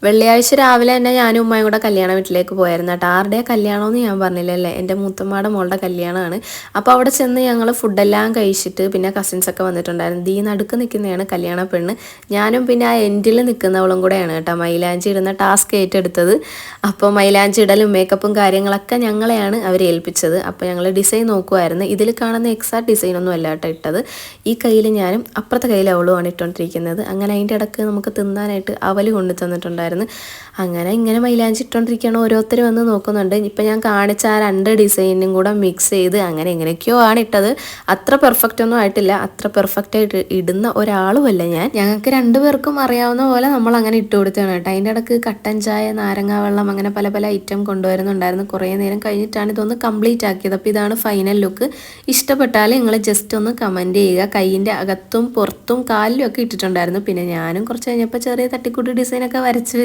വെള്ളിയാഴ്ച രാവിലെ തന്നെ ഞാനും ഉമ്മയും കൂടെ കല്യാണ വീട്ടിലേക്ക് പോയായിരുന്നു കേട്ടോ. ആരുടെ കല്യാണമെന്ന് ഞാൻ പറഞ്ഞില്ലല്ലേ, എൻ്റെ മൂത്തമ്മയുടെ മോളുടെ കല്യാണമാണ്. അപ്പോൾ അവിടെ ചെന്ന് ഞങ്ങൾ ഫുഡെല്ലാം കഴിച്ചിട്ട് പിന്നെ കസിൻസൊക്കെ വന്നിട്ടുണ്ടായിരുന്നു. ഈ നടുക്ക് നിൽക്കുന്നതാണ് കല്യാണ പെണ്ണ്. ഞാനും പിന്നെ ആ എൻഡിൽ നിൽക്കുന്നവളും കൂടെയാണ് കേട്ടോ മൈലാഞ്ചി ഇടുന്ന ടാസ്ക് ഏറ്റെടുത്തത്. അപ്പോൾ മൈലാഞ്ചി ഇടലും മേക്കപ്പും കാര്യങ്ങളൊക്കെ ഞങ്ങളെയാണ് അവർ ഏൽപ്പിച്ചത്. അപ്പോൾ ഞങ്ങൾ ഡിസൈൻ നോക്കുമായിരുന്നു. ഇതിൽ കാണുന്ന എക്സാക്ട് ഡിസൈനൊന്നും അല്ല കേട്ടോ ഇട്ടത്. ഈ കയ്യിൽ ഞാനും അപ്പുറത്തെ കയ്യിൽ അവളുമാണ് ഇട്ടുകൊണ്ടിരിക്കുന്നത്. അങ്ങനെ അതിൻ്റെ ഇടയ്ക്ക് നമുക്ക് തിന്നാനായിട്ട് അവൽ കൊണ്ടു തന്നിട്ടുണ്ടായിരുന്നു. അങ്ങനെ ഇങ്ങനെ മൈലാഞ്ചി ഇട്ടുകൊണ്ടിരിക്കുകയാണ്. ഓരോരുത്തർ വന്ന് നോക്കുന്നുണ്ട്. ഇപ്പം ഞാൻ കാണിച്ച ആ 2 ഡിസൈനും കൂടെ മിക്സ് ചെയ്ത് അങ്ങനെ എങ്ങനെയൊക്കെയോ ആണ് ഇട്ടത്. അത്ര പെർഫെക്റ്റ് ഒന്നും ആയിട്ടില്ല. അത്ര പെർഫെക്റ്റ് ആയിട്ട് ഇടുന്ന ഒരാളുമല്ല ഞാൻ. ഞങ്ങൾക്ക് 2 പേർക്കും അറിയാവുന്ന പോലെ നമ്മൾ അങ്ങനെ ഇട്ട് കൊടുത്തതാണ് കേട്ടോ. അതിൻ്റെ ഇടയ്ക്ക് കട്ടൻ ചായ, നാരങ്ങാ വെള്ളം, അങ്ങനെ പല പല ഐറ്റം കൊണ്ടുവരുന്നുണ്ടായിരുന്നു. കുറേ നേരം കഴിഞ്ഞിട്ടാണ് ഇതൊന്ന് കംപ്ലീറ്റ് ആക്കിയത്. അപ്പോൾ ഇതാണ് ഫൈനൽ ലുക്ക്. ഇഷ്ടപ്പെട്ടാൽ നിങ്ങൾ ജസ്റ്റ് ഒന്ന് കമൻറ്റ് ചെയ്യുക. കൈയിൻ്റെ അകത്തും പുറത്തും കാലിലും ഒക്കെ ഇട്ടിട്ടുണ്ടായിരുന്നു. പിന്നെ ഞാനും കുറച്ച് കഴിഞ്ഞപ്പോൾ ചെറിയ തട്ടിക്കൂട്ട് ഡിസൈനൊക്കെ വരച്ച്